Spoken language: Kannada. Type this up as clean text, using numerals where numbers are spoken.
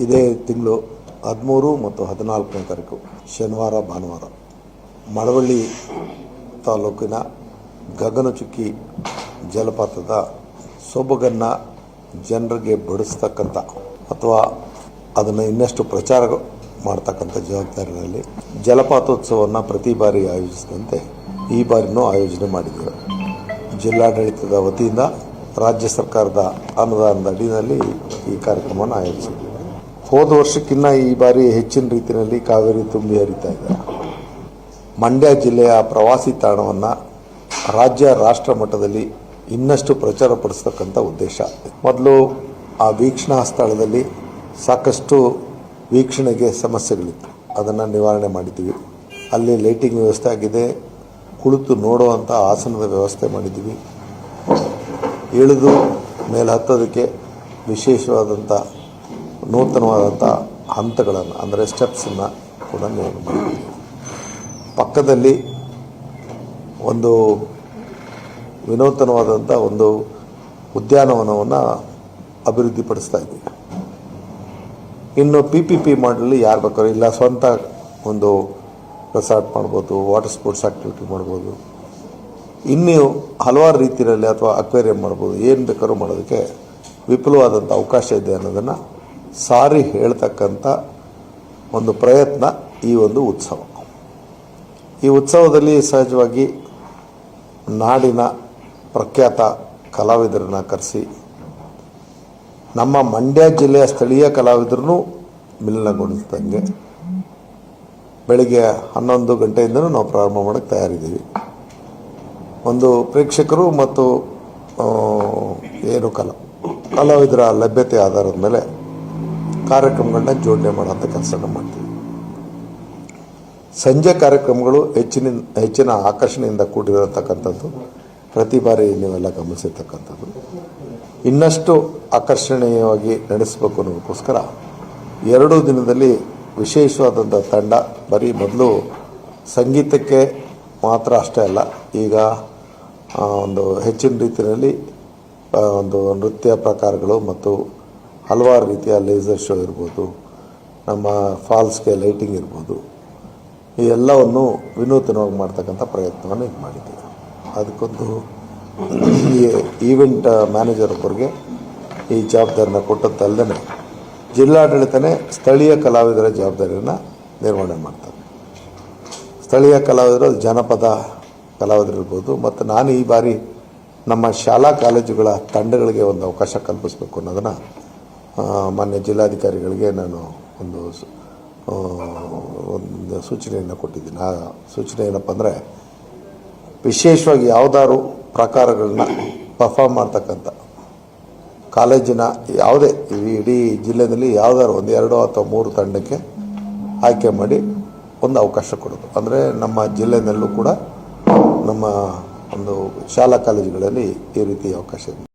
ಇದೇ ತಿಂಗಳು 13 ಮತ್ತು 14ನೇ ತಾರೀಕು ಶನಿವಾರ ಭಾನುವಾರ ಮಳವಳ್ಳಿ ತಾಲೂಕಿನ ಗಗನಚುಕ್ಕಿ ಜಲಪಾತದ ಸೊಬಗನ್ನು ಜನರಿಗೆ ಬಡಿಸ್ತಕ್ಕಂಥ ಅಥವಾ ಅದನ್ನು ಇನ್ನಷ್ಟು ಪ್ರಚಾರ ಮಾಡ್ತಕ್ಕಂಥ ಜವಾಬ್ದಾರಿಯಲ್ಲಿ ಜಲಪಾತೋತ್ಸವವನ್ನು ಪ್ರತಿ ಬಾರಿ ಆಯೋಜಿಸಿದಂತೆ ಈ ಬಾರಿನೂ ಆಯೋಜನೆ ಮಾಡಿದ್ದೇವೆ. ಜಿಲ್ಲಾಡಳಿತದ ವತಿಯಿಂದ ರಾಜ್ಯ ಸರ್ಕಾರದ ಅನುದಾನದ ಅಡಿಯಲ್ಲಿ ಈ ಕಾರ್ಯಕ್ರಮವನ್ನು ಆಯೋಜಿಸಿದ್ದೇವೆ. ಹೋದ ವರ್ಷಕ್ಕಿಂತ ಈ ಬಾರಿ ಹೆಚ್ಚಿನ ರೀತಿಯಲ್ಲಿ ಕಾವೇರಿ ತುಂಬಿ ಹರಿತಾ ಇದೆ. ಮಂಡ್ಯ ಜಿಲ್ಲೆಯ ಪ್ರವಾಸಿ ತಾಣವನ್ನು ರಾಜ್ಯ ರಾಷ್ಟ್ರ ಮಟ್ಟದಲ್ಲಿ ಇನ್ನಷ್ಟು ಪ್ರಚಾರಪಡಿಸ್ತಕ್ಕಂಥ ಉದ್ದೇಶ. ಮೊದಲು ಆ ವೀಕ್ಷಣಾ ಸ್ಥಳದಲ್ಲಿ ಸಾಕಷ್ಟು ವೀಕ್ಷಣೆಗೆ ಸಮಸ್ಯೆಗಳಿತ್ತು, ಅದನ್ನು ನಿವಾರಣೆ ಮಾಡಿದ್ದೀವಿ. ಅಲ್ಲಿ ಲೈಟಿಂಗ್ ವ್ಯವಸ್ಥೆ ಆಗಿದೆ, ಕುಳಿತು ನೋಡುವಂಥ ಆಸನದ ವ್ಯವಸ್ಥೆ ಮಾಡಿದ್ದೀವಿ. ಇಳಿದು ಮೇಲೆ ಹತ್ತೋದಕ್ಕೆ ವಿಶೇಷವಾದಂಥ ನೂತನವಾದಂಥ ಹಂತಗಳನ್ನು ಅಂದರೆ ಸ್ಟೆಪ್ಸನ್ನು ಕೂಡ ನಿರ್ಮಾಣ ಮಾಡಿದ್ದೀವಿ. ಪಕ್ಕದಲ್ಲಿ ಒಂದು ವಿನೂತನವಾದಂಥ ಒಂದು ಉದ್ಯಾನವನವನ್ನು ಅಭಿವೃದ್ಧಿಪಡಿಸ್ತಾ ಇದ್ದೀವಿ. ಇನ್ನು PPP ಮಾಡಲಿ ಯಾರು ಬೇಕಾದ್ರೂ ಇಲ್ಲ, ಸ್ವಂತ ಒಂದು ರೆಸಾರ್ಟ್ ಮಾಡ್ಬೋದು, ವಾಟರ್ ಸ್ಪೋರ್ಟ್ಸ್ ಆ್ಯಕ್ಟಿವಿಟಿ ಮಾಡ್ಬೋದು, ಇನ್ನೂ ಹಲವಾರು ರೀತಿಯಲ್ಲಿ ಅಥವಾ ಅಕ್ವೇರಿಯಂ ಮಾಡ್ಬೋದು, ಏನು ಬೇಕಾದ್ರೂ ಮಾಡೋದಕ್ಕೆ ವಿಪುಲವಾದಂಥ ಅವಕಾಶ ಇದೆ ಅನ್ನೋದನ್ನು ಸಾರಿ ಹೇಳ್ತಕ್ಕಂಥ ಒಂದು ಪ್ರಯತ್ನ ಈ ಒಂದು ಉತ್ಸವ. ಈ ಉತ್ಸವದಲ್ಲಿ ಸಹಜವಾಗಿ ನಾಡಿನ ಪ್ರಖ್ಯಾತ ಕಲಾವಿದರನ್ನು ಕರೆಸಿ ನಮ್ಮ ಮಂಡ್ಯ ಜಿಲ್ಲೆಯ ಸ್ಥಳೀಯ ಕಲಾವಿದರನ್ನು ಮಿಲನಗೊಳಿಸಿದಂಗೆ ಬೆಳಿಗ್ಗೆ 11 ಗಂಟೆಯಿಂದಲೂ ನಾವು ಪ್ರಾರಂಭ ಮಾಡೋಕ್ಕೆ ತಯಾರಿದ್ದೀವಿ. ಒಂದು ಪ್ರೇಕ್ಷಕರು ಮತ್ತು ಏನು ಕಲಾವಿದರ ಲಭ್ಯತೆ ಆಧಾರದ ಮೇಲೆ ಕಾರ್ಯಕ್ರಮಗಳನ್ನ ಜೋಡಣೆ ಮಾಡೋಂಥ ಕೆಲಸನ ಮಾಡ್ತೀವಿ. ಸಂಜೆ ಕಾರ್ಯಕ್ರಮಗಳು ಹೆಚ್ಚಿನ ಆಕರ್ಷಣೆಯಿಂದ ಕೂಡಿರತಕ್ಕಂಥದ್ದು ಪ್ರತಿ ಬಾರಿ ನೀವೆಲ್ಲ ಗಮನಿಸಿರ್ತಕ್ಕಂಥದ್ದು. ಇನ್ನಷ್ಟು ಆಕರ್ಷಣೀಯವಾಗಿ ನಡೆಸಬೇಕು ಅನ್ನೋದಕ್ಕೋಸ್ಕರ 2 ದಿನದಲ್ಲಿ ವಿಶೇಷವಾದಂಥ ತಂಡ ಬರೀ ಮೊದಲು ಸಂಗೀತಕ್ಕೆ ಮಾತ್ರ ಅಷ್ಟೇ ಅಲ್ಲ, ಈಗ ಒಂದು ಹೆಚ್ಚಿನ ರೀತಿಯಲ್ಲಿ ಒಂದು ನೃತ್ಯ ಪ್ರಕಾರಗಳು ಮತ್ತು ಹಲವಾರು ರೀತಿಯ ಲೇಸರ್ ಶೋ ಇರ್ಬೋದು, ನಮ್ಮ ಫಾಲ್ಸ್ಗೆ ಲೈಟಿಂಗ್ ಇರ್ಬೋದು, ಈ ಎಲ್ಲವನ್ನು ವಿನೂತನವಾಗಿ ಮಾಡ್ತಕ್ಕಂಥ ಪ್ರಯತ್ನವನ್ನು ಇದು ಮಾಡಿದ್ದೀವಿ. ಅದಕ್ಕೊಂದು ಈವೆಂಟ್ ಮ್ಯಾನೇಜರ್ ಒಬ್ಬರಿಗೆ ಈ ಜವಾಬ್ದಾರಿನ ಕೊಟ್ಟದ್ದಲ್ಲದೆ ಜಿಲ್ಲಾಡಳಿತನೇ ಸ್ಥಳೀಯ ಕಲಾವಿದರ ಜವಾಬ್ದಾರಿಯನ್ನು ನಿರ್ವಹಣೆ ಮಾಡ್ತಾರೆ. ಸ್ಥಳೀಯ ಕಲಾವಿದರು ಜನಪದ ಕಲಾವಿದರಿರ್ಬೋದು. ಮತ್ತು ನಾನು ಈ ಬಾರಿ ನಮ್ಮ ಶಾಲಾ ಕಾಲೇಜುಗಳ ತಂಡಗಳಿಗೆ ಒಂದು ಅವಕಾಶ ಕಲ್ಪಿಸಬೇಕು ಅನ್ನೋದನ್ನು ಮಾನ್ಯ ಜಿಲ್ಲಾಧಿಕಾರಿಗಳಿಗೆ ನಾನು ಒಂದು ಸೂಚನೆಯನ್ನು ಕೊಟ್ಟಿದ್ದೀನಿ. ಆ ಸೂಚನೆ ಏನಪ್ಪ ಅಂದರೆ, ವಿಶೇಷವಾಗಿ ಯಾವುದಾದ್ರು ಪ್ರಕಾರಗಳನ್ನ ಪರ್ಫಾರ್ಮ್ ಮಾಡ್ತಕ್ಕಂಥ ಕಾಲೇಜಿನ ಯಾವುದೇ ಇಡೀ ಜಿಲ್ಲೆಯಲ್ಲಿ ಯಾವುದಾದ್ರು 1, 2 ಅಥವಾ 3 ತಂಡಕ್ಕೆ ಆಯ್ಕೆ ಮಾಡಿ ಒಂದು ಅವಕಾಶ ಕೊಡೋದು. ಅಂದರೆ ನಮ್ಮ ಜಿಲ್ಲೆಯಲ್ಲೂ ಕೂಡ ನಮ್ಮ ಒಂದು ಶಾಲಾ ಕಾಲೇಜುಗಳಲ್ಲಿ ಈ ರೀತಿ ಅವಕಾಶ ಇದೆ.